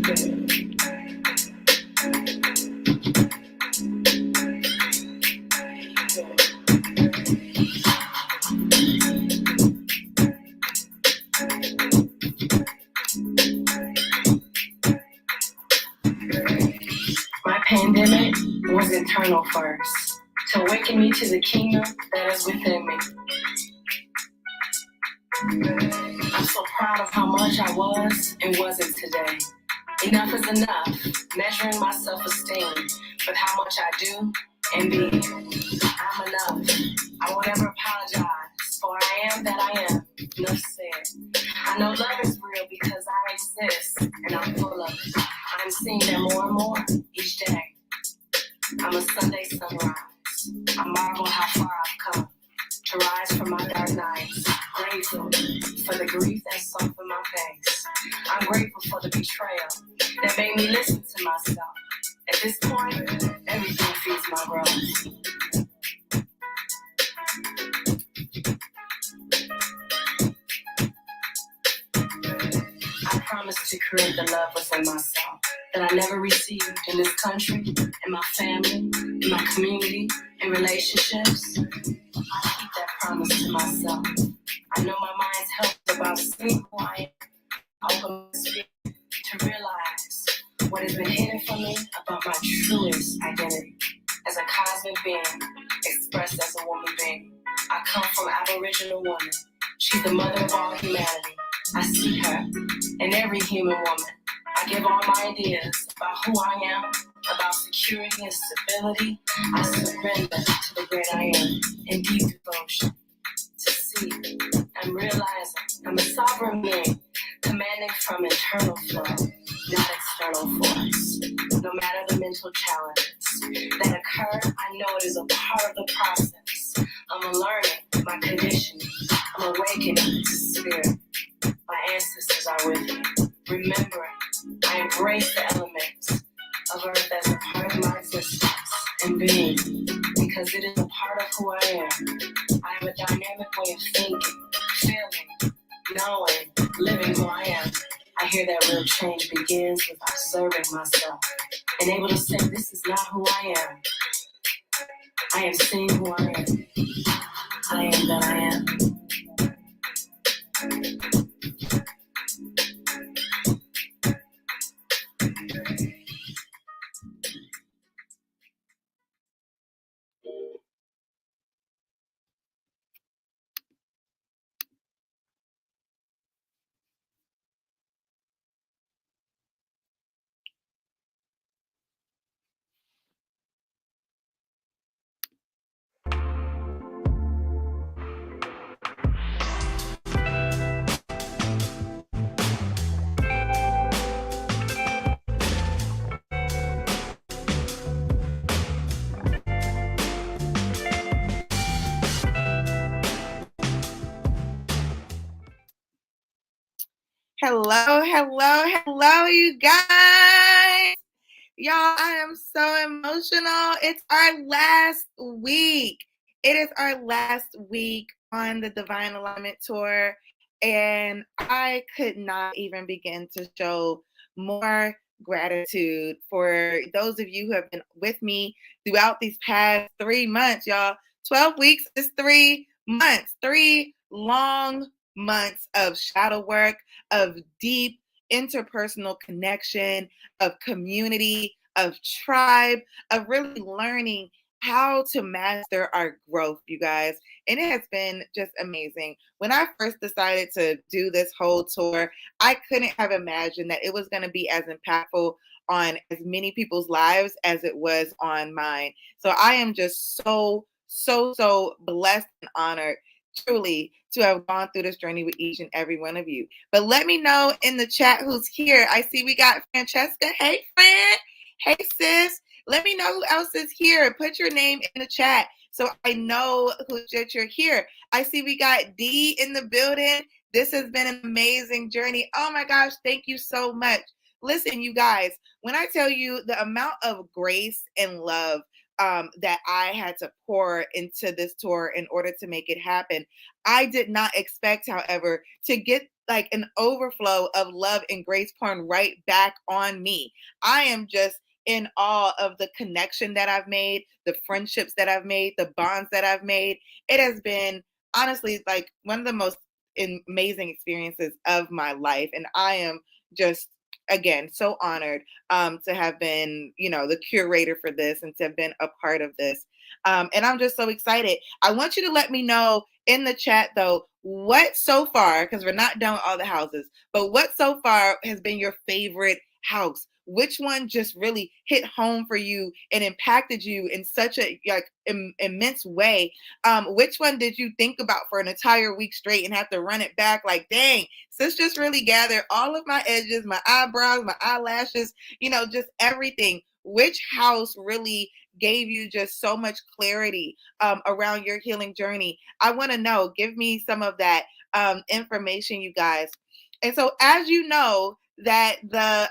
My pandemic was internal first, to awaken me to the kingdom that is within me. I'm so proud of how much I was and wasn't today. Enough is enough, measuring my self-esteem with how much I do and be. I'm enough. I won't ever apologize, for I am that I am. Enough said. I know love is real because I exist and I'm full of it. I'm seeing that more and more each day. I'm a Sunday sunrise. I marvel how far I've come to rise from my dark nights. Grateful for the grief that softened my face. I'm grateful for the betrayal that made me listen to myself. At this point, everything feeds my growth. I promise to create the love within myself that I never received in this country, in my family, in my community, in relationships. I keep that promise to myself. I know my mind's helped about seeing who I am, open my spirit to realize what has been hidden from me about my truest identity as a cosmic being, expressed as a woman being. I come from Aboriginal woman. She's the mother of all humanity. I see her in every human woman. I give all my ideas about who I am, about security and stability. I surrender to the great I am in deep devotion. To see and realizing I'm a sovereign being, commanding from internal flow, not external force. No matter the mental challenges that occur, I know it is a part of the process. I'm unlearning my conditioning. I'm awakening to spirit. My ancestors are with me. Remembering, I embrace the elements of earth as a part of my existence and being, because it is a part of who I am. I have a dynamic way of thinking, feeling, knowing, living who I am. I hear that real change begins with observing myself and able to say, this is not who I am. I am seeing who I am. I am that I am. Hello, you guys. Y'all, I am so emotional. It's our last week. It is our last week on the Divine Alignment Tour, and I could not even begin to show more gratitude for those of you who have been with me throughout these past 3 months, y'all. 12 weeks is 3 months, 3 long months of shadow work, of deep interpersonal connection, of community, of tribe, of really learning how to master our growth, you guys. And it has been just amazing. When I first decided to do this whole tour, I couldn't have imagined that it was going to be as impactful on as many people's lives as it was on mine. So I am just so blessed and honored, truly, to have gone through this journey with each and every one of you. But let me know in the chat who's here. I see we got Francesca. Hey, Fran. Hey, sis. Let me know who else is here. Put your name in the chat so I know that you're here. I see we got Dee in the building. This has been an amazing journey. Oh my gosh, thank you so much. Listen, you guys, when I tell you the amount of grace and love that I had to pour into this tour in order to make it happen. I did not expect, however, to get like an overflow of love and grace pouring right back on me. I am just in awe of the connection that I've made, the friendships that I've made, the bonds that I've made. It has been honestly like one of the most amazing experiences of my life. And I am just, again, so honored to have been, the curator for this and to have been a part of this. And I'm just so excited. I want you to let me know in the chat, though, what so far, because we're not done with all the houses, but what so far has been your favorite house? Which one just really hit home for you and impacted you in such a immense way? Which one did you think about for an entire week straight and have to run it back? Like, dang, sis just really gathered all of my edges, my eyebrows, my eyelashes, just everything. Which house really gave you just so much clarity around your healing journey? I want to know. Give me some of that information, you guys. And so, as you know, that the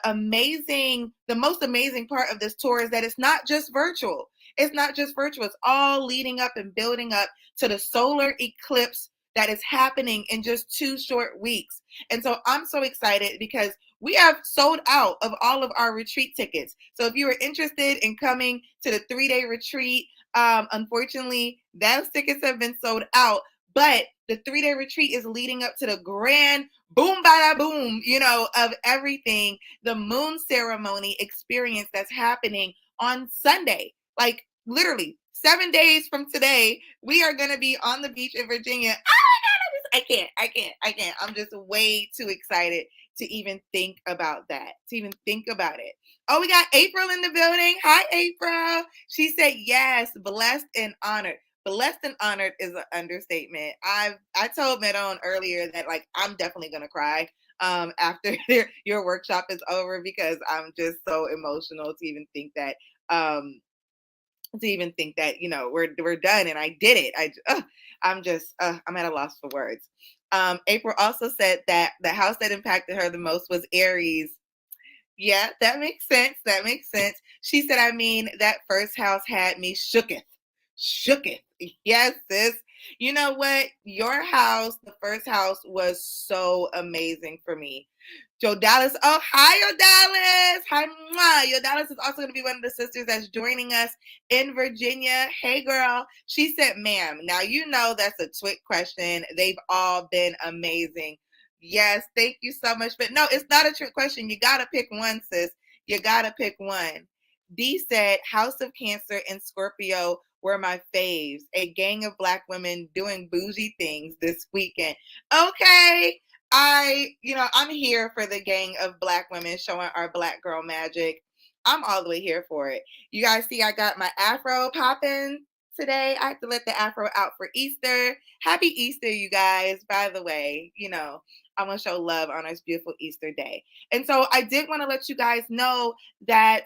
most amazing part of this tour is that it's not just virtual. It's not just virtual. It's all leading up and building up to the solar eclipse that is happening in just 2 short weeks. And so I'm so excited because we have sold out of all of our retreat tickets. So if you are interested in coming to the 3-day retreat, unfortunately, those tickets have been sold out. But the 3-day retreat is leading up to the grand boom, bada boom, of everything, the moon ceremony experience that's happening on Sunday. Like literally 7 days from today, we are going to be on the beach in Virginia. Oh my God, I can't. I'm just way too excited to even think about that, to even think about it. Oh, we got April in the building. Hi, April. She said, yes, blessed and honored. Blessed and honored is an understatement. I told Medon earlier that like I'm definitely gonna cry after your workshop is over because I'm just so emotional to even think that we're done and I did it. I'm at a loss for words. April also said that the house that impacted her the most was Aries. Yeah, that makes sense. She said, that first house had me shooketh. Yes, sis. You know what? Your house, the first house, was so amazing for me. Joe Dallas. Oh, hi, Yo Dallas. Hi, mwah. Yo Dallas is also going to be one of the sisters that's joining us in Virginia. Hey, girl. She said, ma'am, now you know that's a twit question. They've all been amazing. Yes, thank you so much. But no, it's not a trick question. You got to pick one, sis. You got to pick one. D said, House of Cancer and Scorpio were my faves. A gang of Black women doing bougie things this weekend. Okay. I'm here for the gang of Black women showing our Black girl magic. I'm all the way here for it. You guys see, I got my afro popping today. I have to let the afro out for Easter. Happy Easter, you guys. By the way, I want to show love on this beautiful Easter day. And so I did want to let you guys know that,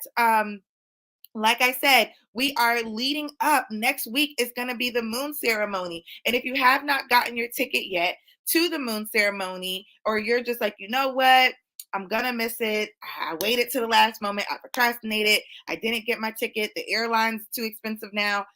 like I said, we are leading up. Next week is going to be the moon ceremony. And if you have not gotten your ticket yet to the moon ceremony, or you're just like, you know what? I'm going to miss it. I waited to the last moment. I procrastinated. I didn't get my ticket. The airline's too expensive now,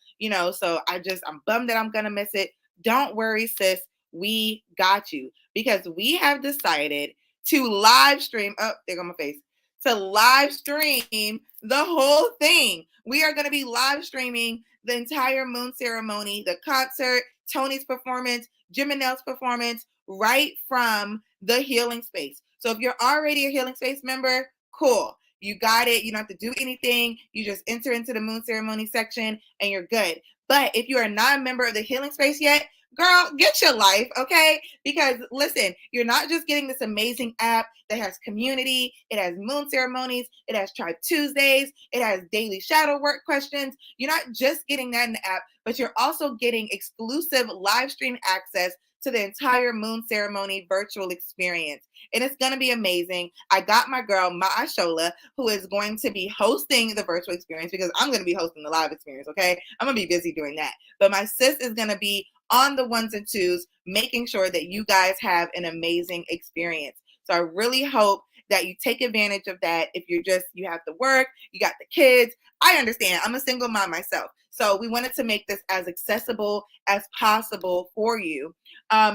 so I'm bummed that I'm going to miss it. Don't worry, sis. We got you because we have decided to live stream. Oh, there go my face. To live stream the whole thing. We are going to be live streaming the entire moon ceremony, the concert, Tony's performance, Jim and Nell's performance, right from the healing space. So if you're already a healing space member, cool. You got it. You don't have to do anything. You just enter into the moon ceremony section and you're good. But if you are not a member of the healing space yet, girl, get your life, okay? Because listen, you're not just getting this amazing app that has community, it has moon ceremonies, it has Tribe Tuesdays, it has daily shadow work questions. You're not just getting that in the app, but you're also getting exclusive live stream access to the entire moon ceremony virtual experience. And it's going to be amazing. I got my girl, Maashola, who is going to be hosting the virtual experience because I'm going to be hosting the live experience, okay? I'm going to be busy doing that. But my sis is going to be on the ones and twos, making sure that you guys have an amazing experience. So I really hope that you take advantage of that. If you have to work, you got the kids. I understand. I'm a single mom myself. So we wanted to make this as accessible as possible for you.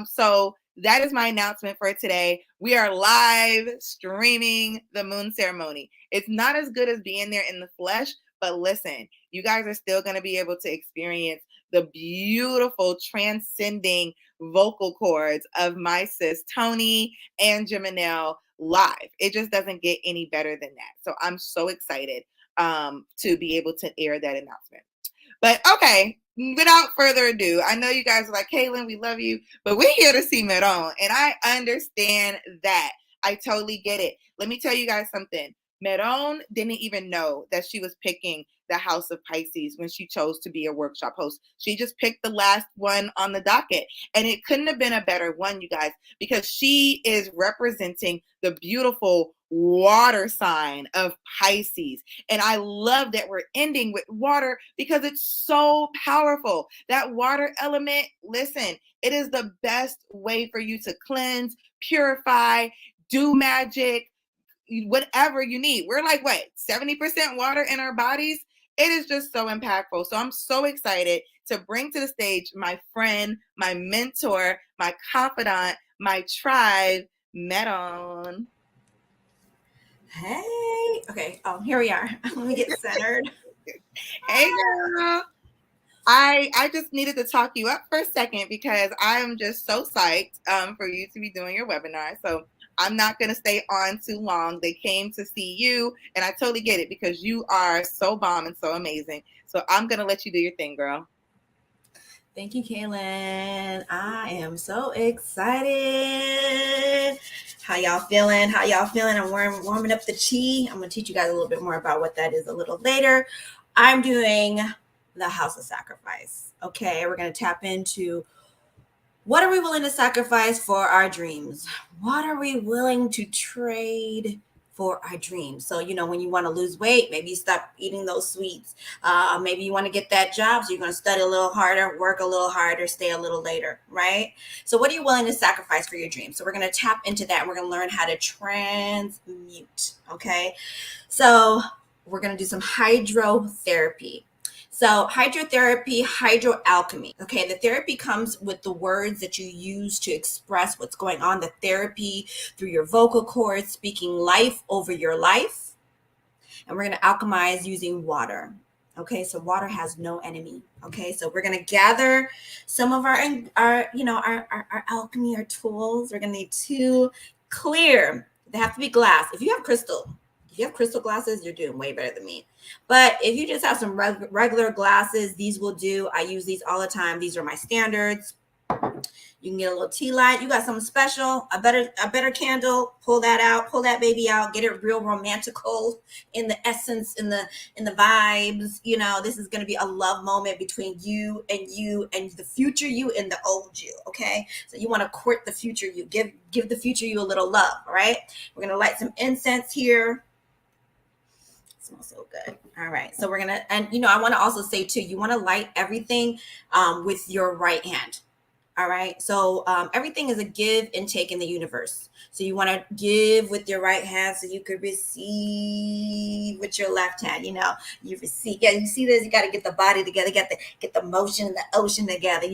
So that is my announcement for today. We are live streaming the moon ceremony. It's not as good as being there in the flesh, but listen, you guys are still going to be able to experience the beautiful transcending vocal cords of my sis Tony and Jiminelle live. It just doesn't get any better than that. So I'm so excited to be able to air that announcement. But okay, without further ado, I know you guys are like, Kaylin, we love you, but we're here to see Meron, and I understand that. I totally get it. Let me tell you guys something. Meron didn't even know that she was picking the House of Pisces when she chose to be a workshop host. She just picked the last one on the docket, and it couldn't have been a better one, you guys, because she is representing the beautiful water sign of Pisces. And I love that we're ending with water because it's so powerful. That water element, listen, it is the best way for you to cleanse, purify, do magic, whatever you need. We're like, what, 70% water in our bodies? It is just so impactful. So I'm so excited to bring to the stage my friend, my mentor, my confidant, my tribe, Meron. Hey. Okay. Here we are. Let me get centered. Hey, girl. I just needed to talk you up for a second because I'm just so psyched for you to be doing your webinar. So I'm not going to stay on too long. They came to see you, and I totally get it because you are so bomb and so amazing. So I'm going to let you do your thing, girl. Thank you, Kaylin. I am so excited. How y'all feeling? I'm warming up the chi. I'm going to teach you guys a little bit more about what that is a little later. I'm doing the House of Sacrifice. Okay, we're going to tap into what are we willing to sacrifice for our dreams? What are we willing to trade for our dreams? So, when you want to lose weight, maybe you stop eating those sweets. Maybe you want to get that job, so you're going to study a little harder, work a little harder, stay a little later, right? So what are you willing to sacrifice for your dreams? So we're going to tap into that, and we're going to learn how to transmute, okay? So we're going to do some hydrotherapy. So hydrotherapy, hydroalchemy. Okay, the therapy comes with the words that you use to express what's going on. The therapy through your vocal cords, speaking life over your life. And we're going to alchemize using water. Okay, so water has no enemy. Okay, so we're going to gather some of our alchemy, our tools. We're going to need two clear. They have to be glass. If you have crystal glasses, you're doing way better than me. But if you just have some regular glasses, these will do. I use these all the time. These are my standards. You can get a little tea light. You got something special, a better candle. Pull that out. Pull that baby out. Get it real romantical in the essence, in the vibes. This is going to be a love moment between you and the future you and the old you. Okay, so you want to court the future you. Give the future you a little love. All right. We're going to light some incense here. Smells so good. All right. So we're going to, and I want to also say too, you want to light everything with your right hand. All right. So everything is a give and take in the universe. So you want to give with your right hand so you could receive with your left hand. You receive. Yeah, you see this? You got to get the body together, get the motion and the ocean together,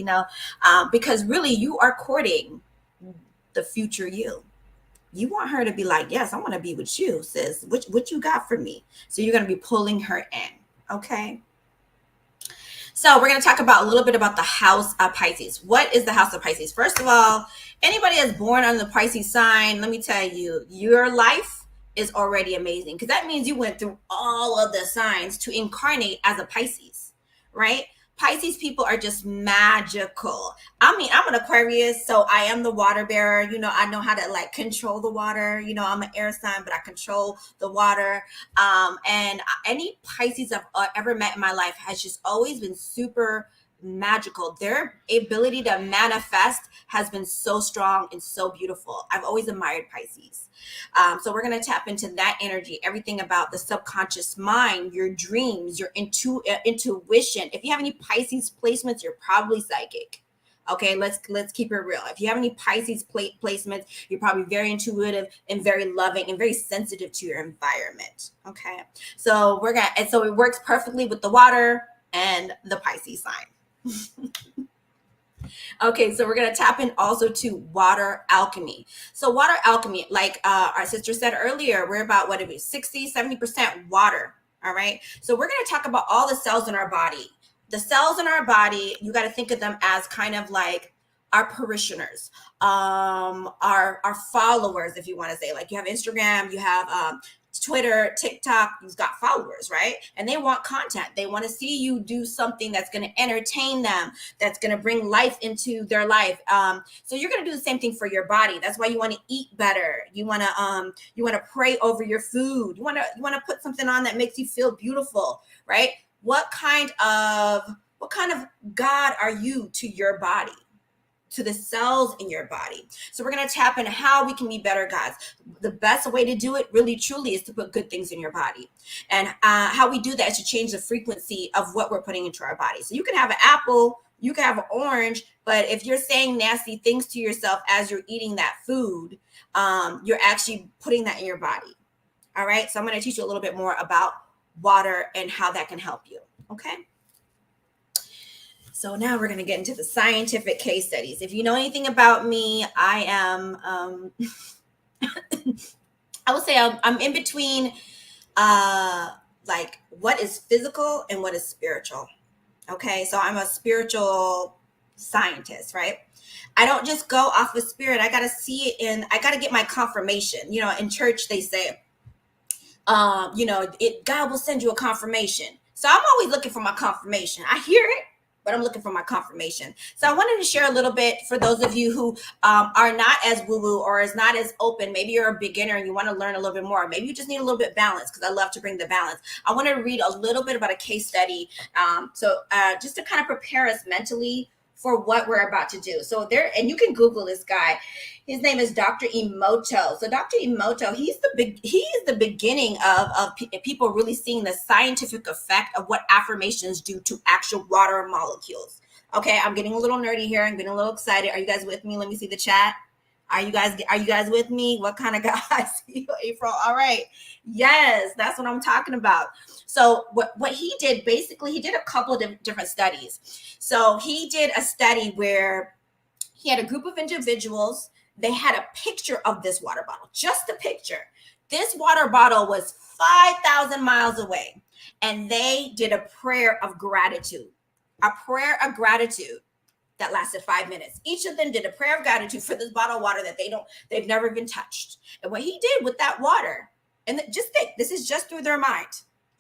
because really you are courting the future you. You want her to be like, yes, I want to be with you, sis. What you got for me? So you're going to be pulling her in. Okay. So we're going to talk about a little bit about the House of Pisces. What is the House of Pisces? First of all, anybody that's born under the Pisces sign, let me tell you, your life is already amazing because that means you went through all of the signs to incarnate as a Pisces, right? Pisces people are just magical. I mean, I'm an Aquarius, so I am the water bearer. I know how to control the water. I'm an air sign, but I control the water. And any Pisces I've ever met in my life has just always been super magical. Their ability to manifest has been so strong and so beautiful. I've always admired Pisces. So we're going to tap into that energy, everything about the subconscious mind, your dreams, your intuition. If you have any Pisces placements, you're probably psychic. Okay, let's keep it real. If you have any Pisces placements, you're probably very intuitive and very loving and very sensitive to your environment. Okay, so so it works perfectly with the water and the Pisces sign. Okay, so we're going to tap in also to water alchemy. So water alchemy, like our sister said earlier, we're about, what it is, 60, 70% water. All right. So we're going to talk about all the cells in our body. The cells in our body, you got to think of them as kind of like our parishioners, our followers, if you want to say. Like you have Instagram, you have Twitter, TikTok, you've got followers, right? And they want content. They want to see you do something that's going to entertain them, that's going to bring life into their life. So you're going to do the same thing for your body. That's why you want to eat better. You want to pray over your food. You want to put something on that makes you feel beautiful, right? What kind of God are you to your body, to the cells in your body? So we're going to tap into how we can be better gods. The best way to do it really truly is to put good things in your body. And how we do that is to change the frequency of what we're putting into our body. So you can have an apple, you can have an orange, but if you're saying nasty things to yourself as you're eating that food, you're actually putting that in your body. All right. So I'm going to teach you a little bit more about water and how that can help you. Okay. So now we're going to get into the scientific case studies. If you know anything about me, I am, I would say I'm in between, like what is physical and what is spiritual. Okay. So I'm a spiritual scientist, right? I don't just go off of spirit. I got to see it I got to get my confirmation. You know, in church, they say, God will send you a confirmation. So I'm always looking for my confirmation. I hear it, but I'm looking for my confirmation. So I wanted to share a little bit for those of you who are not as woo-woo or is not as open. Maybe you're a beginner and you want to learn a little bit more. Maybe you just need a little bit of balance, because I love to bring the balance. I want to read a little bit about a case study. Just to kind of prepare us mentally for what we're about to do. So and you can Google this guy. His name is Dr. Emoto. So Dr. Emoto, he is the beginning of people really seeing the scientific effect of what affirmations do to actual water molecules. Okay, I'm getting a little nerdy here. I'm getting a little excited. Are you guys with me? Let me see the chat. Are you guys with me? What kind of guys? April. All right. Yes, that's what I'm talking about. So what he did, basically, he did a couple of different studies. So he did a study where he had a group of individuals. They had a picture of this water bottle, just a picture. This water bottle was 5,000 miles away, and they did a prayer of gratitude, that lasted 5 minutes. Each of them did a prayer of gratitude for this bottle of water that they've never been touched. And what he did with that water, and just think, this is just through their mind.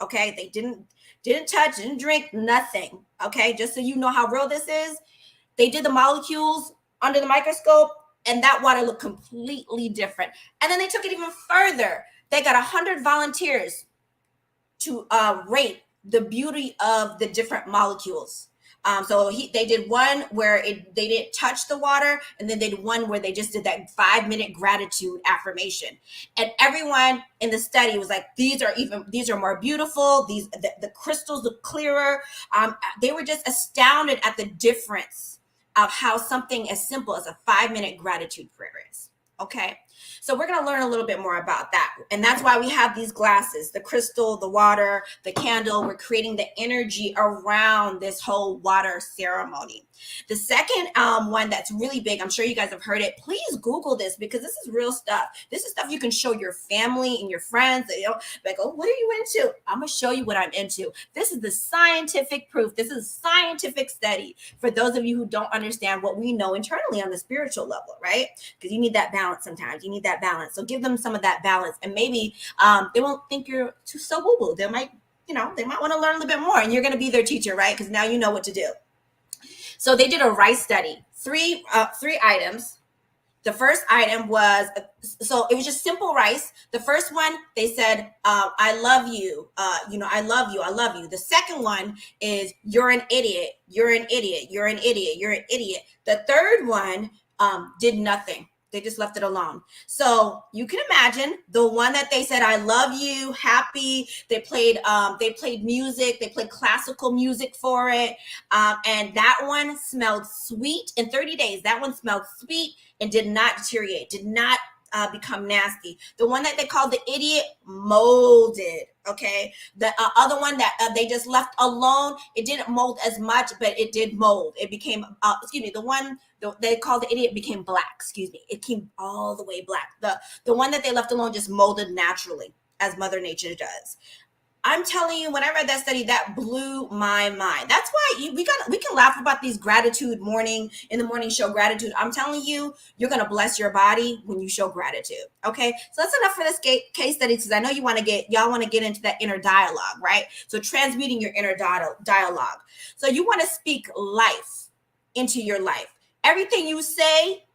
Okay, they didn't touch, didn't drink, nothing. Okay, just so you know how real this is. They did the molecules under the microscope, and that water looked completely different. And then they took it even further. They got 100 volunteers to rate the beauty of the different molecules. They did one where they didn't touch the water, and then they did one where they just did that 5-minute gratitude affirmation. And everyone in the study was like, these are more beautiful. The crystals look clearer. They were just astounded at the difference of how something as simple as a 5-minute gratitude prayer is. Okay. So we're going to learn a little bit more about that. And that's why we have these glasses, the crystal, the water, the candle. We're creating the energy around this whole water ceremony. The second one that's really big, I'm sure you guys have heard it. Please Google this, because this is real stuff. This is stuff you can show your family and your friends. Like, oh, what are you into? I'm going to show you what I'm into. This is the scientific proof. This is scientific study for those of you who don't understand what we know internally on the spiritual level, right? Because you need that balance sometimes. You need that balance. So give them some of that balance, and maybe they won't think you're too so woo-woo. They might want to learn a little bit more, and you're going to be their teacher, right? Because now you know what to do. So they did a rice study, three items. The first item was, so it was just simple rice. The first one, they said, I love you. I love you. I love you. The second one is, you're an idiot. You're an idiot. You're an idiot. You're an idiot. The third one did nothing. They just left it alone. So you can imagine the one that they said, I love you, happy. They played music. They played classical music for it. And that one smelled sweet. In 30 days, that one smelled sweet and did not deteriorate, did not become nasty. The one that they called the idiot molded. Okay. The other one that they just left alone, it didn't mold as much, but it did mold. It became, the one they called the idiot became black. It came all the way black. The one that they left alone just molded naturally, as Mother Nature does. I'm telling you, when I read that study, that blew my mind. That's why we can laugh about these gratitude in the morning show gratitude. I'm telling you, you're gonna bless your body when you show gratitude. Okay, so that's enough for this case study, because I know y'all want to get into that inner dialogue, right? So transmuting your inner dialogue. So you want to speak life into your life. Everything you say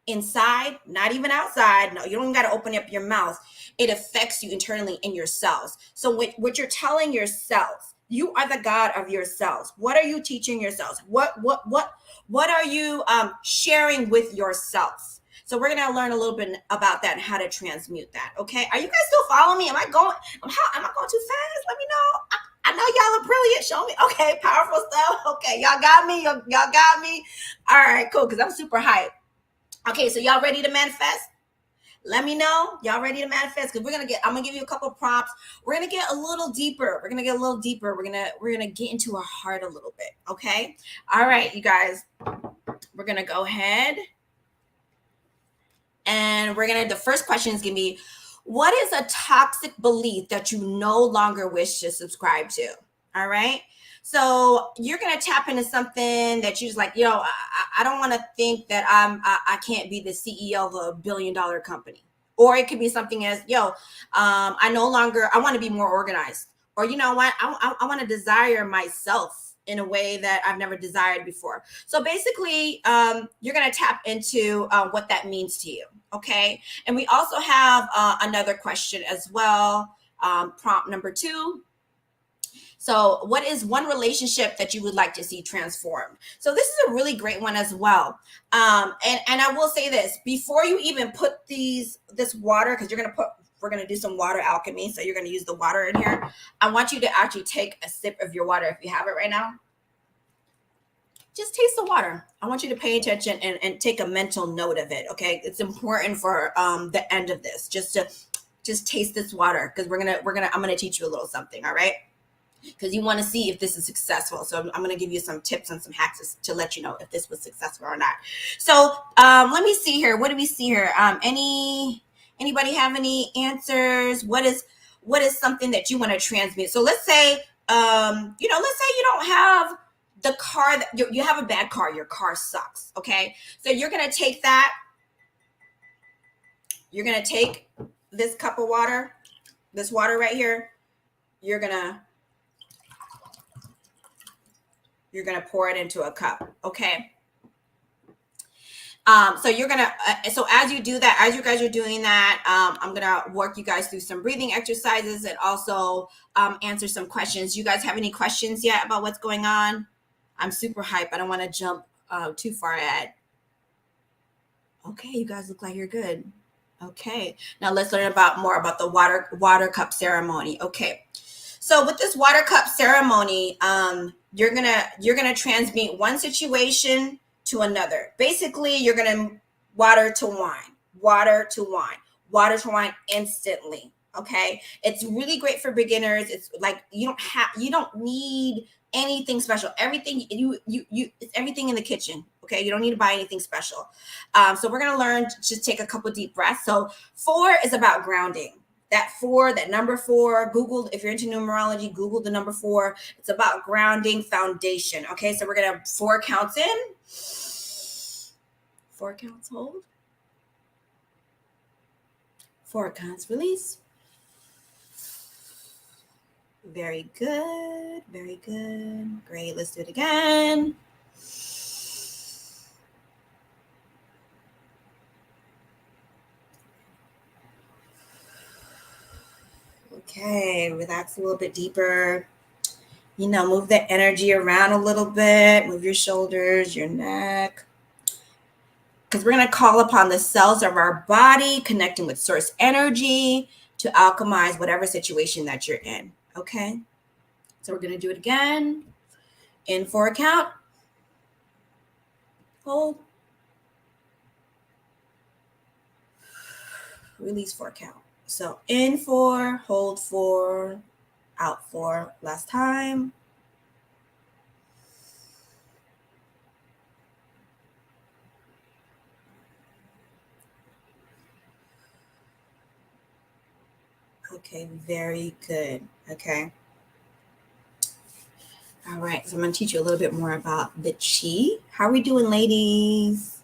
inside, not even outside. No, you don't got to open up your mouth. It affects you internally in your cells. So what you're telling yourself, you are the God of your cells. What are you teaching yourselves? What are you sharing with yourself? So we're gonna learn a little bit about that and how to transmute that. Okay, are you guys still following me? Am I going too fast? Let me know. I know y'all are brilliant. Show me. Okay, powerful stuff. Okay, y'all got me. Y'all got me. All right, cool. Because I'm super hyped. Okay, so y'all ready to manifest? Let me know. Y'all ready to manifest? Because I'm gonna give you a couple prompts. We're gonna get a little deeper. We're gonna get into our heart a little bit. Okay. All right, you guys. We're gonna go ahead. And the first question is gonna be, what is a toxic belief that you no longer wish to subscribe to? All right. So you're going to tap into something that you're just like, I don't want to think that I can't be the CEO of a $1 billion company. Or it could be something as, I want to be more organized. Or you know what? I want to desire myself in a way that I've never desired before. So basically, you're going to tap into what that means to you. Okay. And we also have another question as well. Prompt number 2. So what is one relationship that you would like to see transformed? So this is a really great one as well. And I will say this, before you even put this water, because we're going to do some water alchemy. So you're going to use the water in here. I want you to actually take a sip of your water if you have it right now. Just taste the water. I want you to pay attention and take a mental note of it. Okay. It's important for the end of this, just taste this water, because I'm going to teach you a little something. All right. Because you want to see if this is successful. So I'm going to give you some tips and some hacks to let you know if this was successful or not. So let me see here. What do we see here? Anybody have any answers? What is something that you want to transmute? So let's say, let's say you don't have the car that you have a bad car. Your car sucks. Okay. So you're going to take that. You're going to take this cup of water, this water right here. You're going to pour it into a cup. Okay. So you're going to, so as you do that, as you guys are doing that, I'm going to work you guys through some breathing exercises and also answer some questions. You guys have any questions yet about what's going on? I'm super hyped. I don't want to jump too far ahead. Okay. You guys look like you're good. Okay. Now let's learn more about the water cup ceremony. Okay. So with this water cup ceremony, you're gonna transmute one situation to another. Basically, you're gonna water to wine instantly. Okay, it's really great for beginners. It's like you don't need anything special. Everything it's everything in the kitchen. Okay, you don't need to buy anything special. So we're gonna learn to just take a couple deep breaths. So 4 is about grounding. That number 4, Google, if you're into numerology, Google the number 4. It's about grounding foundation. Okay, so we're going to 4 counts in. 4 counts hold. 4 counts release. Very good. Very good. Great. Let's do it again. Okay, relax a little bit deeper. Move the energy around a little bit. Move your shoulders, your neck. because we're going to call upon the cells of our body, connecting with source energy to alchemize whatever situation that you're in. Okay. So we're going to do it again. In for a count. Hold. Release for a count. So in 4, hold 4, out 4. Last time. Okay, very good. Okay. All right, so I'm going to teach you a little bit more about the chi. How are we doing, ladies?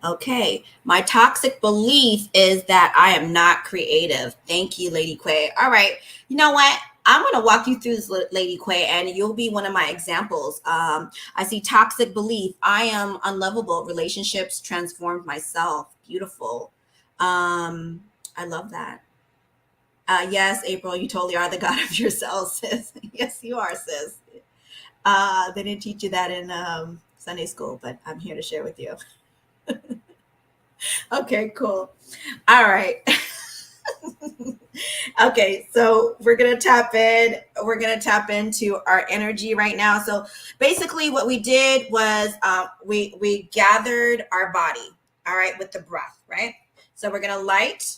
Okay, my toxic belief is that I am not creative. Thank you, Lady Quay. All right, you know what? I'm going to walk you through this, Lady Quay, and you'll be one of my examples. I see toxic belief. I am unlovable. Relationships transformed myself. Beautiful. I love that. Yes, April, you totally are the god of yourself, sis. Yes, you are, sis. They didn't teach you that in Sunday school, but I'm here to share with you. Okay, cool. All right. Okay, so we're gonna tap in. We're gonna tap into our energy right now. So basically, what we did was we gathered our body. All right, with the breath. Right. So we're gonna light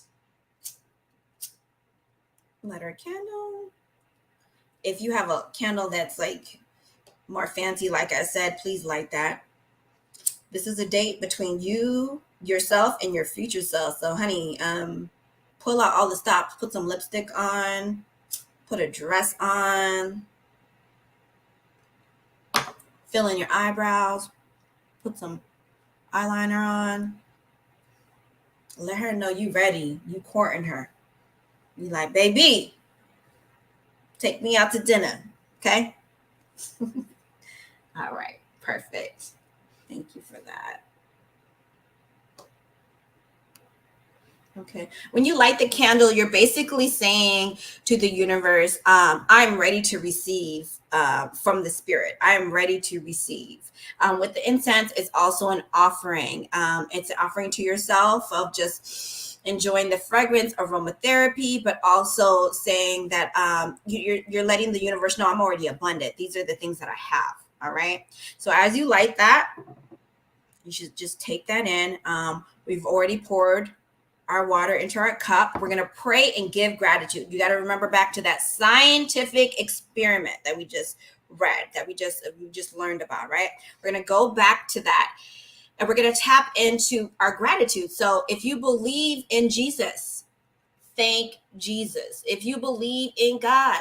our candle. If you have a candle that's like more fancy, like I said, please light that. This is a date between you, yourself, and your future self. So, honey, pull out all the stops. Put some lipstick on. Put a dress on. Fill in your eyebrows. Put some eyeliner on. Let her know you ready. You courting her. You like, baby, take me out to dinner. Okay? All right. Perfect. Thank you for that. Okay. When you light the candle, you're basically saying to the universe, I'm ready to receive from the spirit. I'm ready to receive. With the incense, it's also an offering. It's an offering to yourself of just enjoying the fragrance, aromatherapy, but also saying that you're letting the universe know I'm already abundant. These are the things that I have. All right. So as you light that, you should just take that in. We've already poured our water into our cup. We're going to pray and give gratitude. You got to remember back to that scientific experiment that we just read, that we just learned about, right? We're going to go back to that and we're going to tap into our gratitude. So if you believe in Jesus, thank Jesus. If you believe in God,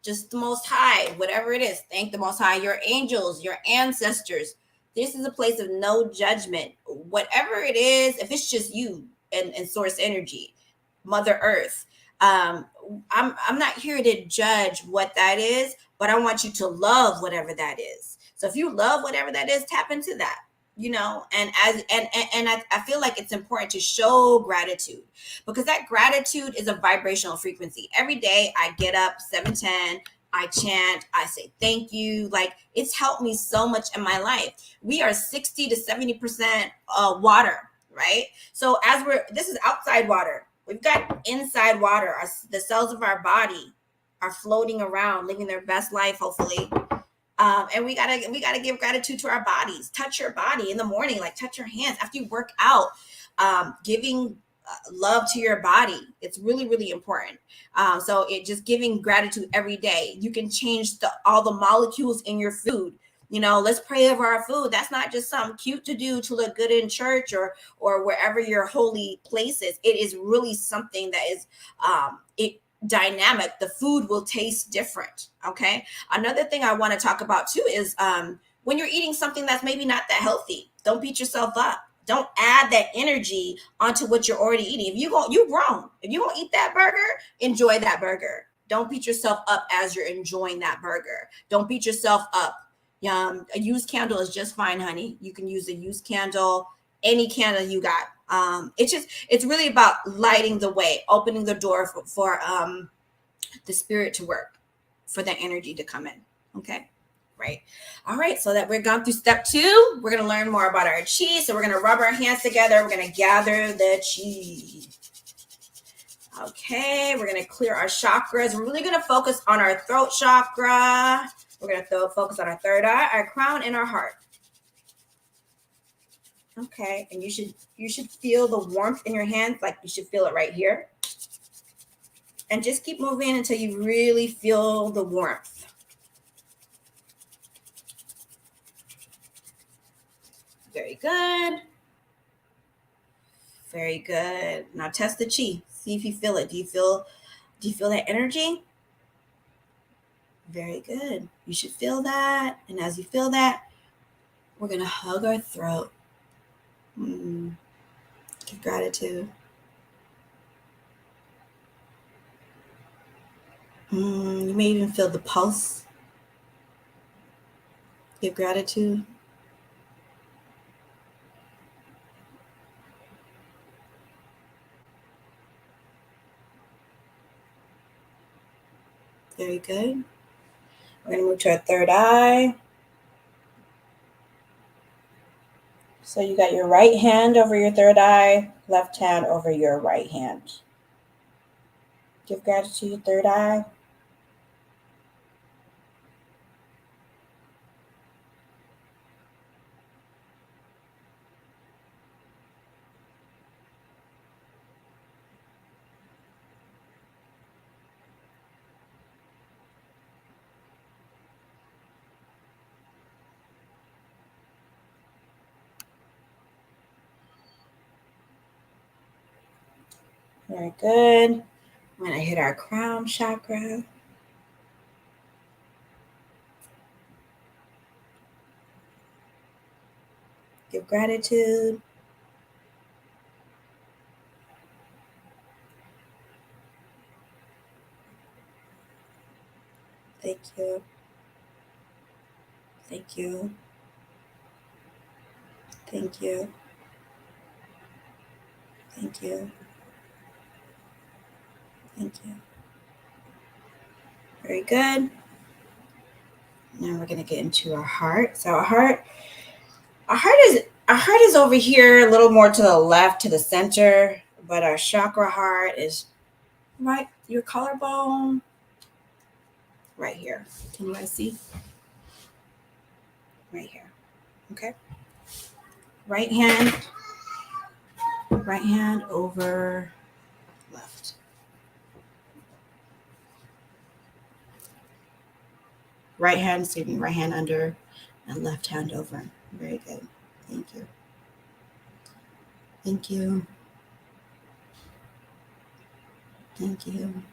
just the Most High, whatever it is, thank the Most High, your angels, your ancestors. This is a place of no judgment. Whatever it is, if it's just you, and source energy, Mother Earth. I'm not here to judge what that is, but I want you to love whatever that is. So if you love whatever that is, tap into that, and I feel like it's important to show gratitude because that gratitude is a vibrational frequency. Every day I get up 7:10, I chant, I say thank you. Like it's helped me so much in my life. We are 60 to 70% water. Right? So this is outside water. We've got inside water. The cells of our body are floating around, living their best life, hopefully. And we gotta give gratitude to our bodies. Touch your body in the morning, like touch your hands after you work out. Giving love to your body. It's really, really important. So it just giving gratitude every day. You can change all the molecules in your food. Let's pray over our food. That's not just something cute to do to look good in church or wherever your holy place is. It is really something that is dynamic. The food will taste different. Okay. Another thing I want to talk about too is when you're eating something that's maybe not that healthy, don't beat yourself up. Don't add that energy onto what you're already eating. If you're grown. If you're gonna eat that burger, enjoy that burger. Don't beat yourself up as you're enjoying that burger. Don't beat yourself up. A used candle is just fine, honey. You can use a used candle, any candle you got. It's really about lighting the way, opening the door for the spirit to work, for that energy to come in. Okay. right? All right, so that we're gone through step 2, we're going to learn more about our chi. So we're going to rub our hands together. We're going to gather the chi. Okay, we're going to clear our chakras. We're really going to focus on our throat chakra. We're going to focus on our third eye, our crown, and our heart. Okay, and you should feel the warmth in your hands, like you should feel it right here. And just keep moving until you really feel the warmth. Very good. Very good. Now test the chi. See if you feel it. Do you feel that energy? Very good. You should feel that. And as you feel that, we're going to hug our throat. Give gratitude. You may even feel the pulse. Give gratitude. Very good. We're going to move to our third eye. So you got your right hand over your third eye, left hand over your right hand. Give gratitude, third eye. Very good. I'm going to hit our crown chakra. Give gratitude. Thank you. Thank you. Thank you. Thank you. Thank you. Very good. Now we're going to get into our heart. So our heart is over here a little more to the left, to the center, but our chakra heart is right, your collarbone, right here. Can you guys see? Right here. Okay. Right hand over left. Right hand under and left hand over. Very good. Thank you. Thank you. Thank you.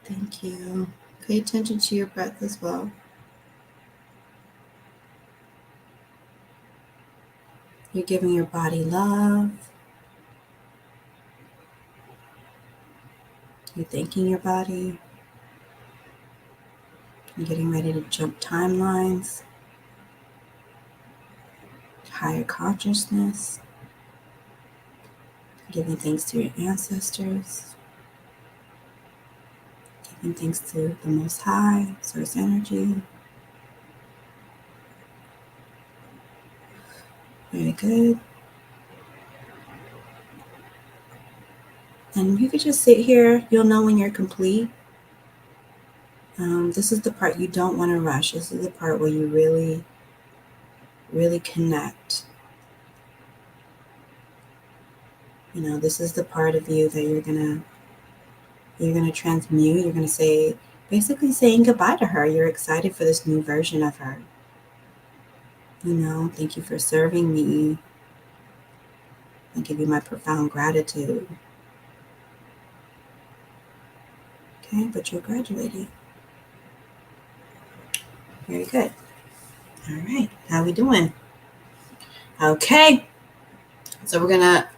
Thank you. Pay attention to your breath as well. You're giving your body love. You're thanking your body. You're getting ready to jump timelines. Higher consciousness. Giving thanks to your ancestors. Giving thanks to the Most High, Source Energy. Very good. And you could just sit here. You'll know when you're complete. This is the part you don't want to rush. This is the part where you really, really connect. You know, this is the part of you that you're gonna transmute. You're gonna say, basically saying goodbye to her. You're excited for this new version of her. You know, thank you for serving me. I give you my profound gratitude. Okay, but you're graduating. Very good. All right, how we doing? Okay, so we're gonna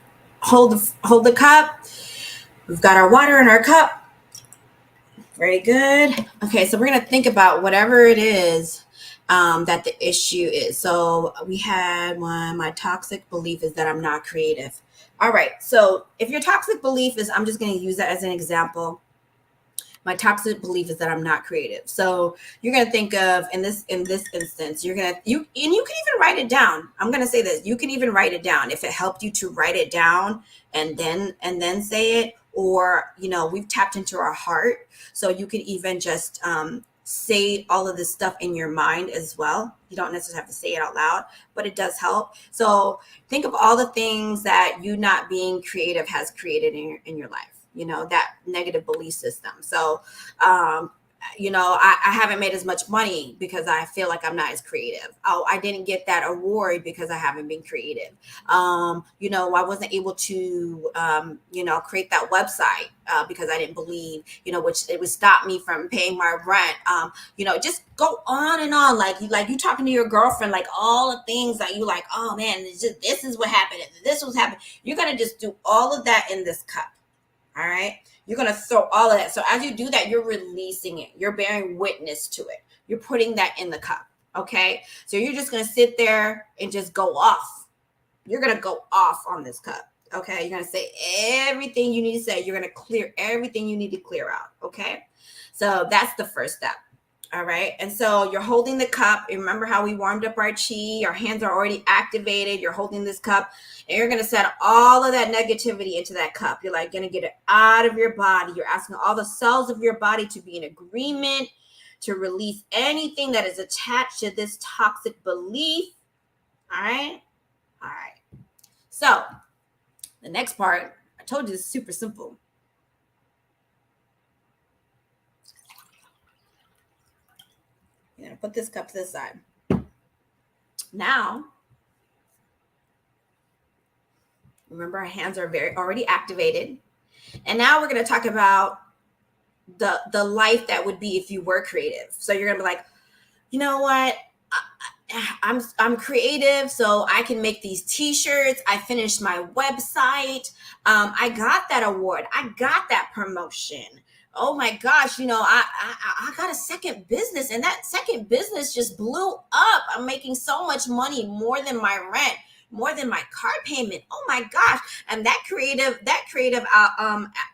hold the cup. We've got our water in our cup. Very good. Okay, so we're gonna think about whatever it is that the issue is. So we had one. My toxic belief is that I'm not creative. All right. So if your toxic belief is, I'm just gonna use that as an example. My toxic belief is that I'm not creative. So you're going to think of, in this instance, you can even write it down. I'm going to say this. You can even write it down if it helped you to write it down and then say it. Or, we've tapped into our heart. So you can even just say all of this stuff in your mind as well. You don't necessarily have to say it out loud, but it does help. So think of all the things that you not being creative has created in your life, that negative belief system. So, I haven't made as much money because I feel like I'm not as creative. Oh, I didn't get that award because I haven't been creative. I wasn't able to, create that website because I didn't believe, which it would stop me from paying my rent. Just go on and on. Like you talking to your girlfriend, like all the things that you like, oh man, this is what happened. This was happening. You're going to just do all of that in this cup. All right. You're going to throw all of that. So as you do that, you're releasing it. You're bearing witness to it. You're putting that in the cup. Okay. So you're just going to sit there and just go off. You're going to go off on this cup. Okay. You're going to say everything you need to say. You're going to clear everything you need to clear out. Okay. So that's the first step. All right. And so you're holding the cup. Remember how we warmed up our chi? Our hands are already activated. You're holding this cup and you're going to set all of that negativity into that cup. You're like going to get it out of your body. You're asking all the cells of your body to be in agreement, to release anything that is attached to this toxic belief. All right. All right. So the next part, I told you, is super simple. You're going to put this cup to the side. Now, remember our hands are already activated. And now we're going to talk about the life that would be if you were creative. So you're going to be like, you know what? I'm creative, so I can make these t-shirts. I finished my website. I got that award. I got that promotion. Oh my gosh, I got a second business and that second business just blew up. I'm making so much money, more than my rent, more than my car payment. Oh my gosh. And that creative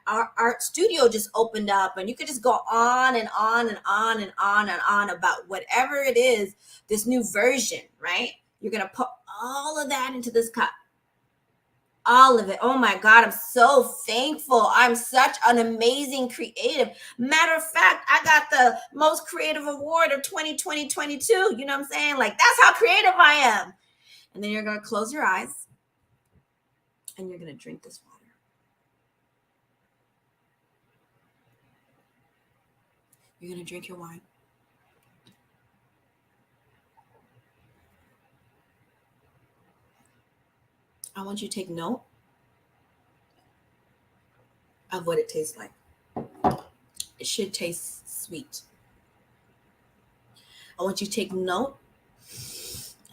art studio just opened up, and you could just go on and on and on and on and on about whatever it is, this new version, right? You're going to put all of that into this cup. All of it. Oh my God, I'm so thankful. I'm such an amazing creative. Matter of fact, I got the most creative award of 2020-22. You know what I'm saying? Like, that's how creative I am. And then you're going to close your eyes and you're going to drink this water. You're going to drink your wine. I want you to take note of what it tastes like. It should taste sweet. I want you to take note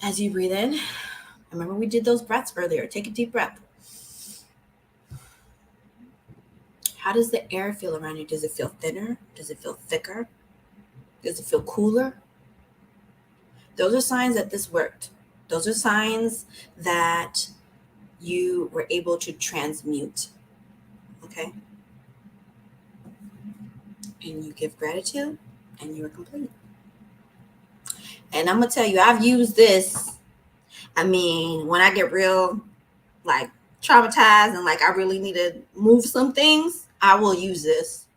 as you breathe in. Remember we did those breaths earlier. Take a deep breath. How does the air feel around you? Does it feel thinner? Does it feel thicker? Does it feel cooler? Those are signs that this worked. Those are signs that you were able to transmute. Okay? And you give gratitude and you are complete. And I'm going to tell you, I've used this. I mean, when I get real, like, traumatized and like I really need to move some things, I will use this.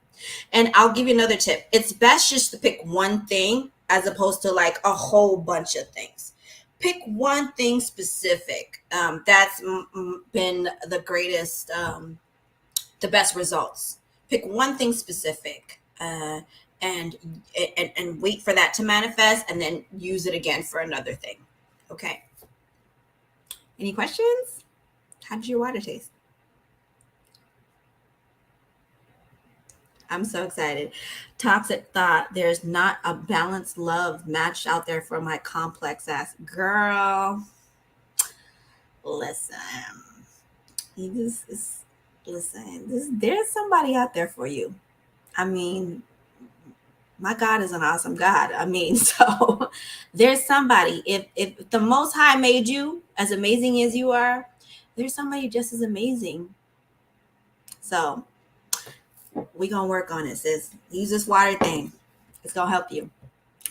And I'll give you another tip. It's best just to pick one thing as opposed to like a whole bunch of things. Pick one thing specific. That's been the greatest, the best results. Pick one thing specific and wait for that to manifest, and then use it again for another thing. Okay. Any questions? How did your water taste? I'm so excited. Toxic thought. There's not a balanced love match out there for my complex ass. Girl, listen. There's somebody out there for you. I mean, my God is an awesome God. I mean, so there's somebody. If the Most High made you as amazing as you are, there's somebody just as amazing. So We're going to work on it, sis. Use this water thing. It's going to help you.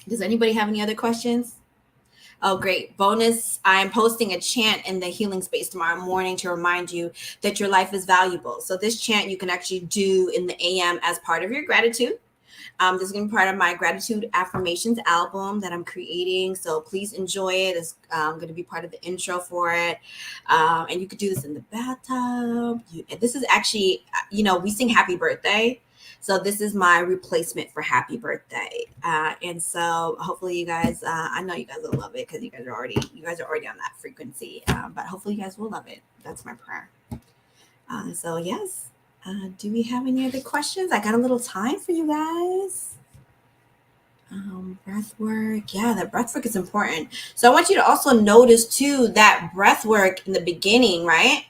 Does anybody have any other questions? Oh, great. Bonus. I'm posting a chant in the healing space tomorrow morning to remind you that your life is valuable. So this chant you can actually do in the AM as part of your gratitude. This is going to be part of my gratitude affirmations album that I'm creating. So please enjoy it. It's going to be part of the intro for it. And you could do this in the bathtub. This is actually, we sing happy birthday. So this is my replacement for happy birthday. And so hopefully you guys, I know you guys will love it because you guys are already on that frequency. But hopefully you guys will love it. That's my prayer. So yes. Do we have any other questions? I got a little time for you guys. Breath work. Yeah, that breath work is important. So I want you to also notice too that breath work in the beginning, right?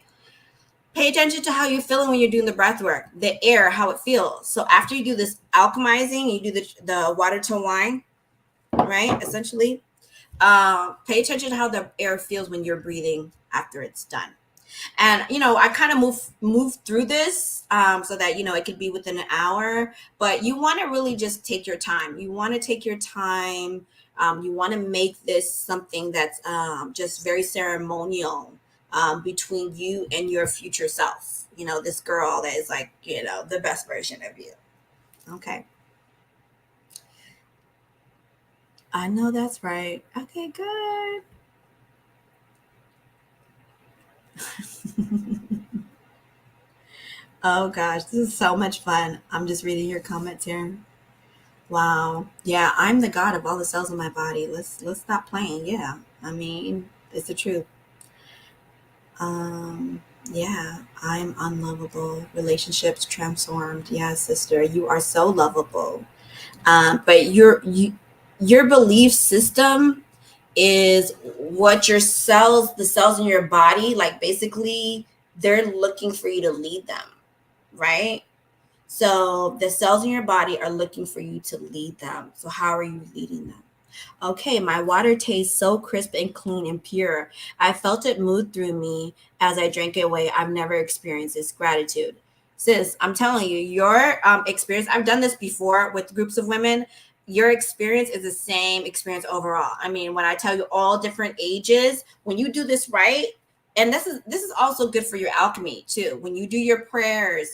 Pay attention to how you're feeling when you're doing the breath work, the air, how it feels. So after you do this alchemizing, you do the water to wine, right? Essentially, pay attention to how the air feels when you're breathing after it's done. And, I kind of move through this so that, it could be within an hour, but you want to really just take your time. You want to take your time. You want to make this something that's just very ceremonial between you and your future self. This girl that is like, the best version of you. Okay. I know that's right. Okay, good. Oh gosh, this is so much fun. I'm just reading your comments here. Wow. Yeah, I'm the god of all the cells in my body. Let's stop playing. Yeah. I mean, it's the truth. Yeah, I'm unlovable. Relationships transformed. Yeah, sister, you are so lovable. But your belief system is what the cells in your body, like basically they're looking for you to lead them, right? So the cells in your body are looking for you to lead them. So how are you leading them? Okay, my water tastes so crisp and clean and pure. I felt it move through me as I drank it away. I've never experienced this gratitude. Sis, I'm telling you, your experience, I've done this before with groups of women. Your experience is the same experience overall. I mean, when I tell you all different ages, when you do this right, and this is also good for your alchemy too. When you do your prayers,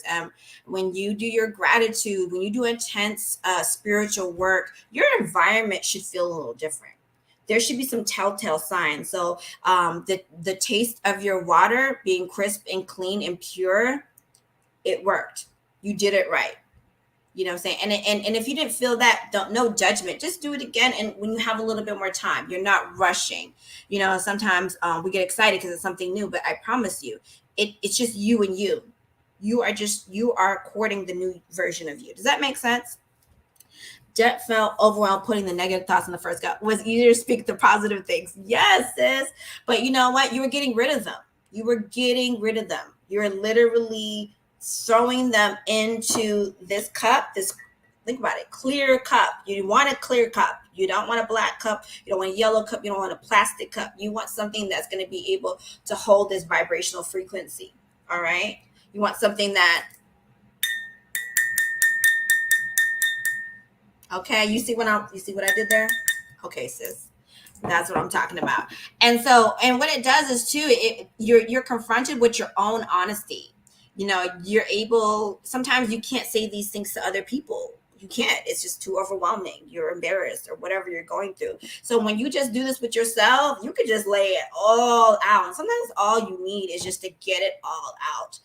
when you do your gratitude, when you do intense spiritual work, your environment should feel a little different. There should be some telltale signs. So the taste of your water being crisp and clean and pure, it worked. You did it right. You know what I'm saying? And if you didn't feel that, no judgment. Just do it again. And when you have a little bit more time, you're not rushing. Sometimes we get excited because it's something new, but I promise you, it's just you and you. You are courting the new version of you. Does that make sense? Jet felt overwhelmed putting the negative thoughts in the first cup. Was easier to speak the positive things. Yes, sis. But you know what? You were getting rid of them. You're literally throwing them into this cup. Think about it, clear cup. You want a clear cup. You don't want a black cup. You don't want a yellow cup. You don't want a plastic cup. You want something that's going to be able to hold this vibrational frequency. All right. You want something that, okay, you see what I did there? Okay, sis. That's what I'm talking about. And what it does is too, you're confronted with your own honesty. You're able, sometimes you can't say these things to other people. You can't. It's just too overwhelming. You're embarrassed or whatever you're going through. So when you just do this with yourself, you could just lay it all out. And sometimes all you need is just to get it all out.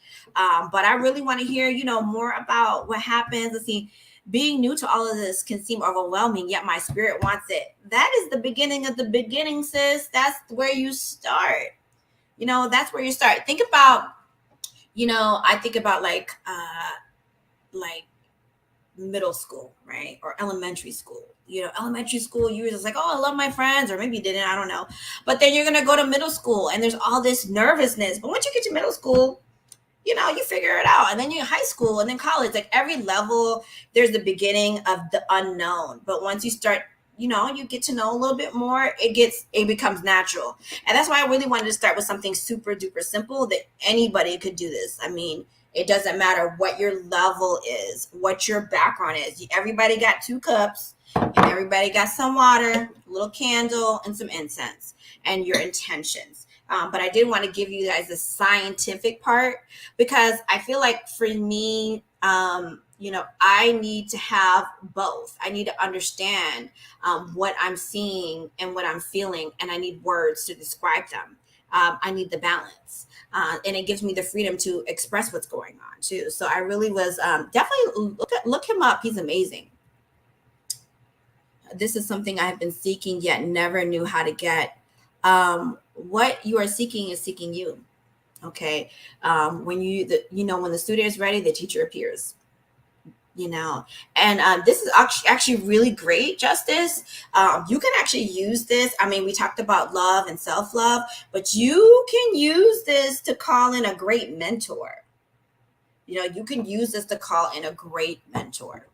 But I really want to hear, more about what happens. Let's see. Being new to all of this can seem overwhelming, yet my spirit wants it. That is the beginning of the beginning, sis. That's where you start. That's where you start. Think about, I think about like middle school, right? Or elementary school. Elementary school, you were just like, oh, I love my friends, or maybe you didn't, I don't know. But then you're going to go to middle school and there's all this nervousness. But once you get to middle school, you figure it out. And then you're in high school and then college, like every level, there's the beginning of the unknown. But once you start, you get to know a little bit more, it becomes natural. And that's why I really wanted to start with something super duper simple that anybody could do this. I mean, It doesn't matter what your level is, what your background is. Everybody got 2 cups, and everybody got some water, a little candle, and some incense, and your intentions. But I did want to give you guys the scientific part, because I feel like for me, I need to have both. I need to understand what I'm seeing and what I'm feeling, and I need words to describe them. I need the balance. And it gives me the freedom to express what's going on too. So I really was definitely look him up. He's amazing. This is something I've been seeking yet never knew how to get. What you are seeking is seeking you. Okay. When when the student is ready, the teacher appears. And this is actually really great, Justice. You can actually use this. I mean, we talked about love and self-love, but you can use this to call in a great mentor. You can use this to call in a great mentor.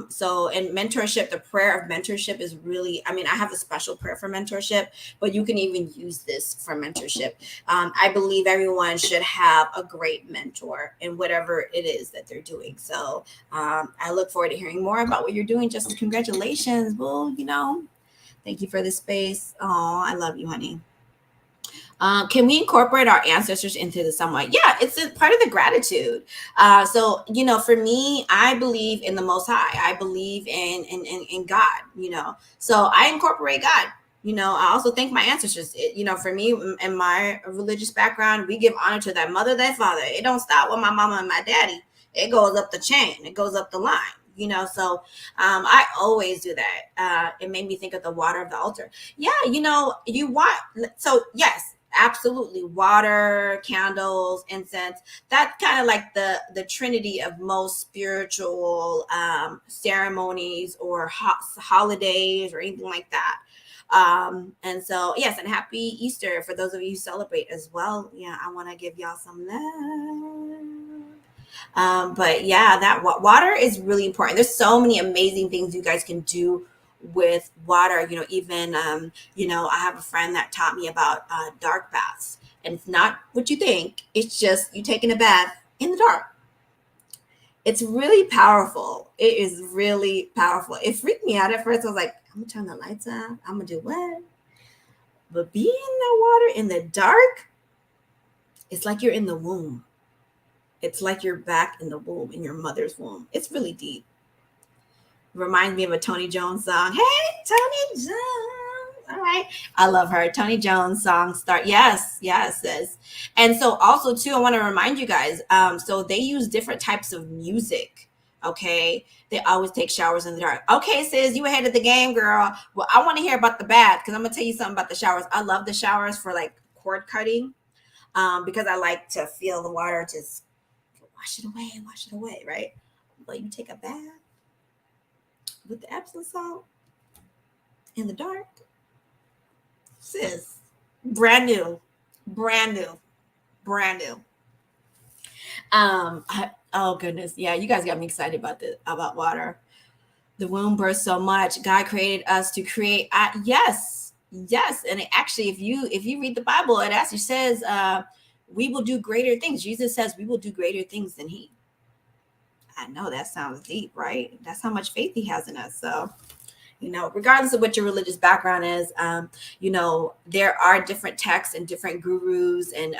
So in mentorship, the prayer of mentorship is really, I have a special prayer for mentorship, but you can even use this for mentorship. I believe everyone should have a great mentor in whatever it is that they're doing. So I look forward to hearing more about what you're doing. Just congratulations. Well, thank you for the space. Oh, I love you, honey. Can we incorporate our ancestors into the somewhat? Yeah, it's a part of the gratitude. So, for me, I believe in the Most High. I believe in God, so I incorporate God. I also thank my ancestors. For me, in my religious background, we give honor to that mother, that father. It don't stop with my mama and my daddy. It goes up the chain. It goes up the line. So I always do that. It made me think of the water of the altar. Yeah, you want, so yes, absolutely, water, candles, incense. That's kind of like the trinity of most spiritual ceremonies or holidays or anything like that. And so yes, and happy Easter for those of you who celebrate as well. Yeah, I want to give y'all some love. But yeah, that water is really important. There's so many amazing things you guys can do with water. Even I have a friend that taught me about dark baths, and it's not what you think. It's just you taking a bath in the dark. It's really powerful. It is really powerful. It freaked me out at first. I was like, I'm gonna turn the lights off. I'm gonna do what? But being in the water in the dark, it's like you're in the womb. It's like you're back in the womb, in your mother's womb. It's really deep. Reminds me of a Tony Jones song. Hey, Tony Jones. All right. I love her. Tony Jones song start. Yes, sis. And so also too, I want to remind you guys, so they use different types of music. Okay. They always take showers in the dark. Okay, sis, you ahead of the game, girl. Well, I want to hear about the bath, because I'm gonna tell you something about the showers. I love the showers for like cord cutting, because I like to feel the water just wash it away, right? But you take a bath with the Epsom salt in the dark, sis, brand new. Oh goodness, yeah, you guys got me excited about water. The womb births so much. God created us to create. Yes, and it actually, if you read the Bible, it actually says we will do greater things. Jesus says we will do greater things than He. I know that sounds deep, right? That's how much faith He has in us. So, regardless of what your religious background is, there are different texts and different gurus, and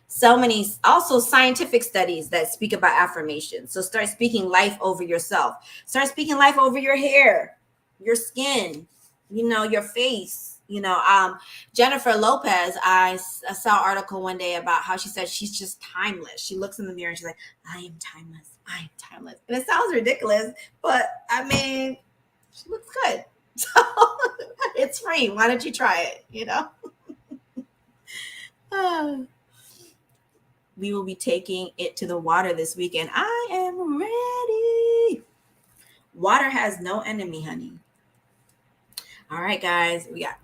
so many also scientific studies that speak about affirmations. So start speaking life over yourself. Start speaking life over your hair, your skin, your face. Jennifer Lopez, I saw an article one day about how she said she's just timeless. She looks in the mirror and she's like, I am timeless. And it sounds ridiculous, but she looks good. So it's free. Why don't you try it? We will be taking it to the water this weekend. I am ready. Water has no enemy, honey. All right, guys, we got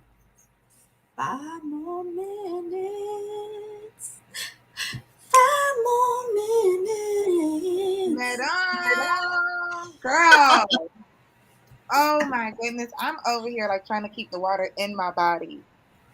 5 more minutes. 5 more minutes. Girl. Oh my goodness. I'm over here like trying to keep the water in my body,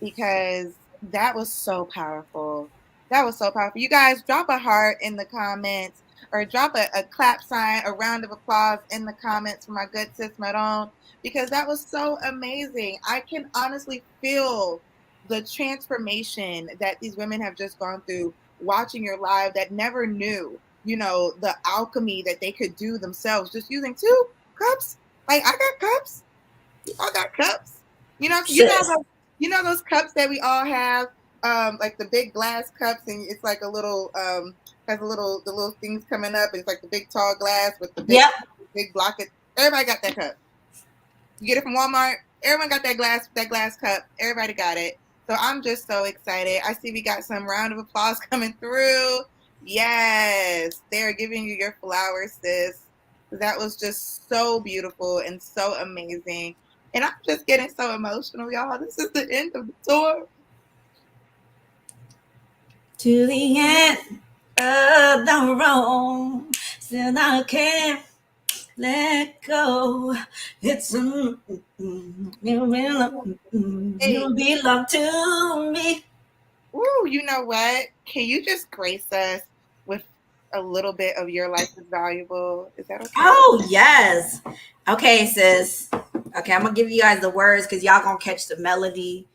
because that was so powerful. That was so powerful. You guys, drop a heart in the comments or drop a clap sign, a round of applause in the comments for my good sis Maron, because that was so amazing. I can honestly feel the transformation that these women have just gone through watching your live that never knew, the alchemy that they could do themselves just using 2 cups. Like, I got cups. We all got cups. Sis. Those cups that we all have, like the big glass cups, and it's like a little has the little things coming up, and it's like the big tall glass with the Yep. big block. Everybody got that cup. You get it from Walmart. Everyone got that glass cup. Everybody got it. So I'm just so excited. I see we got some round of applause coming through. Yes, they're giving you your flowers, sis. That was just so beautiful and so amazing. And I'm just getting so emotional, y'all. This is the end of the tour. To the end of the road, still I can't let go. It's you belong to me. Ooh, you know what? Can you just grace us with a little bit of Your Life is Valuable? Is that okay? Oh yes. Okay, sis. Okay, I'm gonna give you guys the words because y'all gonna catch the melody.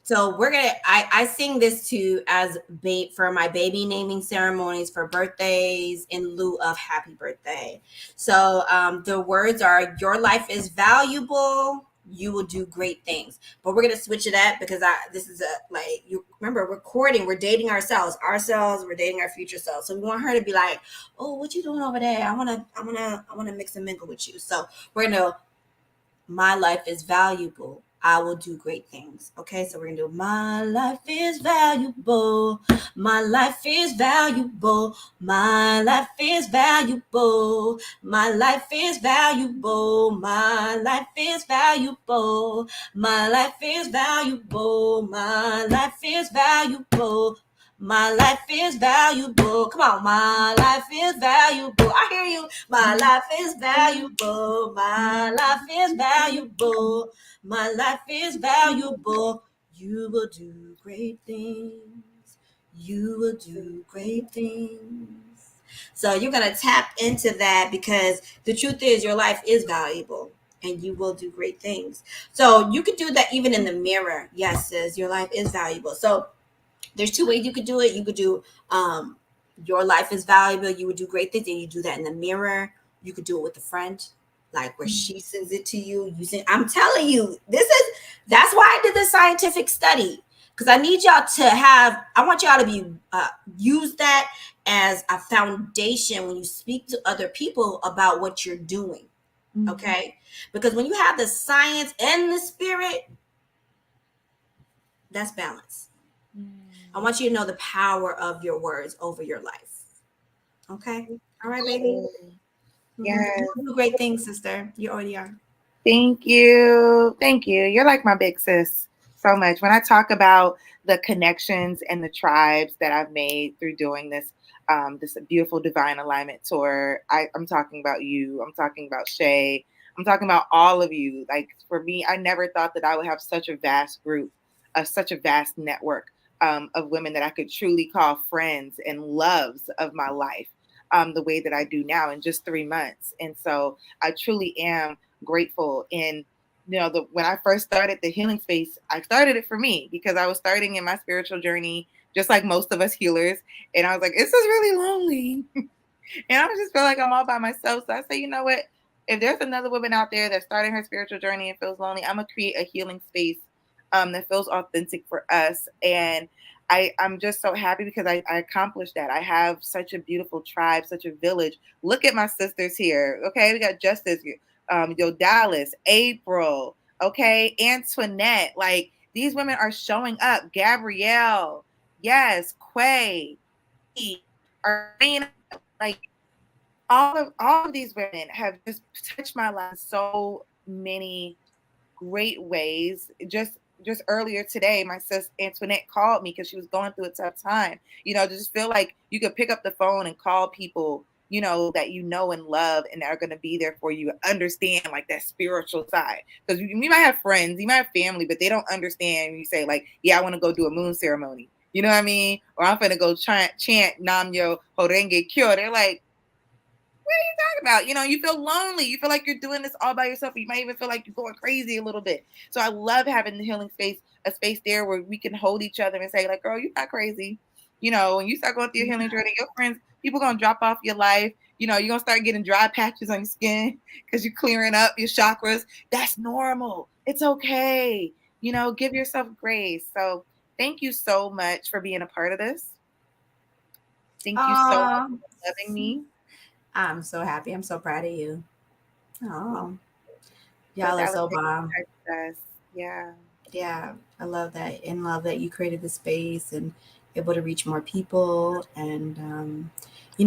So we're gonna I sing this to as bait for my baby naming ceremonies for birthdays in lieu of happy birthday. So the words are, your life is valuable, you will do great things. But we're gonna switch it up because this is you remember, recording, we're dating ourselves, we're dating our future selves. So we want her to be like, oh, what you doing over there? I wanna mix and mingle with you. So we're gonna, my life is valuable, I will do great things. Okay, so we're gonna do, my life is valuable, my life is valuable, my life is valuable, my life is valuable, my life is valuable, my life is valuable, my life is valuable. My life is valuable. Come on, my life is valuable. I hear you. My life is valuable. My life is valuable. My life is valuable. You will do great things. You will do great things. So you're going to tap into that because the truth is, your life is valuable and you will do great things. So you could do that even in the mirror. Yes, sis, your life is valuable. So there's 2 ways you could do it. You could do your life is valuable, you would do great things, and you do that in the mirror. You could do it with a friend, like where she sends it to you. I'm telling you, that's why I did this scientific study, because I need y'all to I want y'all to be use that as a foundation when you speak to other people about what you're doing. Okay, because when you have the science and the spirit, that's balance. I want you to know the power of your words over your life. Okay? All right, baby? Yes. Do great things, sister. You already are. Thank you. Thank you. You're like my big sis so much. When I talk about the connections and the tribes that I've made through doing this beautiful divine alignment tour, I'm talking about you. I'm talking about Shay. I'm talking about all of you. Like, for me, I never thought that I would have such a vast group, such a vast network of women that I could truly call friends and loves of my life, the way that I do now in just 3 months. And so I truly am grateful. And when I first started the healing space, I started it for me because I was starting in my spiritual journey, just like most of us healers. And I was like, this is really lonely. And I just feel like I'm all by myself. So I say, you know what? If there's another woman out there that's starting her spiritual journey and feels lonely, I'm gonna create a healing space that feels authentic for us. And I'm just so happy because I accomplished that. I have such a beautiful tribe, such a village. Look at my sisters here. Okay, we got Justice, Yo Dallas, April, okay, Antoinette. Like, these women are showing up. Gabrielle, yes, Quay, Arena, like all of these women have just touched my life in so many great ways. Just earlier today, my sis Antoinette called me because she was going through a tough time. To just feel like you could pick up the phone and call people, that you know and love and are going to be there for you, understand like that spiritual side. Because you might have friends, you might have family, but they don't understand when you say like, yeah, I want to go do a moon ceremony. You know what I mean? Or I'm going to go chant Nam Yo Horenge Kyo. They're like, what are you talking about? You feel lonely. You feel like you're doing this all by yourself. You might even feel like you're going crazy a little bit. So I love having the healing space, a space there where we can hold each other and say like, girl, you're not crazy. When you start going through your healing journey, your friends, people going to drop off your life. You're going to start getting dry patches on your skin because you're clearing up your chakras. That's normal. It's okay. Give yourself grace. So thank you so much for being a part of this. Thank you so much for loving me. I'm so happy. I'm so proud of you. Oh, y'all are so bomb. Yeah. Yeah, I love that. And love that you created the space and able to reach more people. And,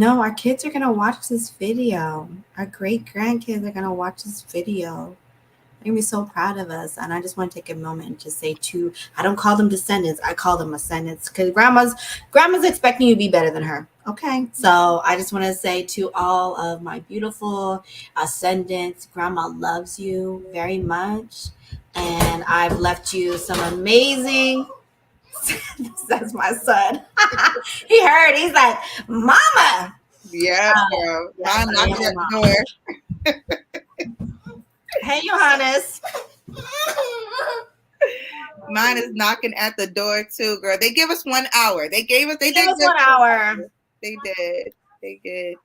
our kids are going to watch this video. Our great grandkids are going to watch this video. They're going to be so proud of us. And I just want to take a moment and just say I don't call them descendants. I call them ascendants because grandma's expecting you to be better than her. Okay. So I just want to say to all of my beautiful ascendants, grandma loves you very much. And I've left you some amazing. That's my son. He heard. He's like, Mama. Yeah, girl. Mom knocking at the door. Hey, Johannes. Mine is knocking at the door too, girl. They give us 1 hour. They gave us 1 hour. They did.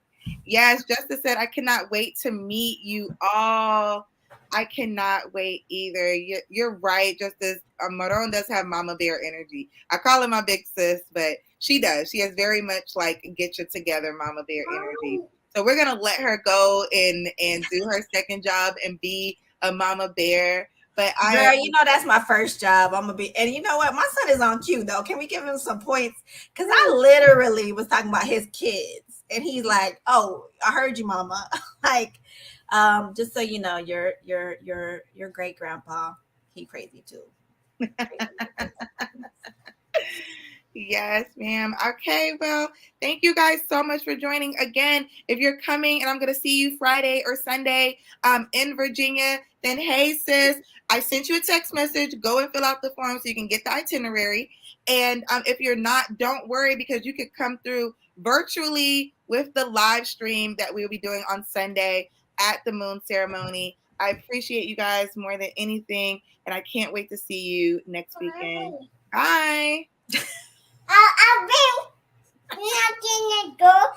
Yes, Justice said, I cannot wait to meet you all. I cannot wait either. You're right, Justice. Maron does have Mama Bear energy. I call her my big sis, but she does. She has very much like get you together Mama Bear energy. So we're gonna let her go and do her second job and be a Mama Bear. But Girl, that's my first job. I'm gonna be, and you know what? My son is on cue though. Can we give him some points? Because I literally was talking about his kids, and he's like, "Oh, I heard you, Mama." Like, just so you know, your great grandpa, he crazy too. Yes, ma'am. Okay, well, thank you guys so much for joining. Again, if you're coming and I'm going to see you Friday or Sunday in Virginia, then hey, sis, I sent you a text message. Go and fill out the form so you can get the itinerary. And if you're not, don't worry because you could come through virtually with the live stream that we'll be doing on Sunday at the moon ceremony. I appreciate you guys more than anything, and I can't wait to see you next weekend. Bye. I'll be knocking the door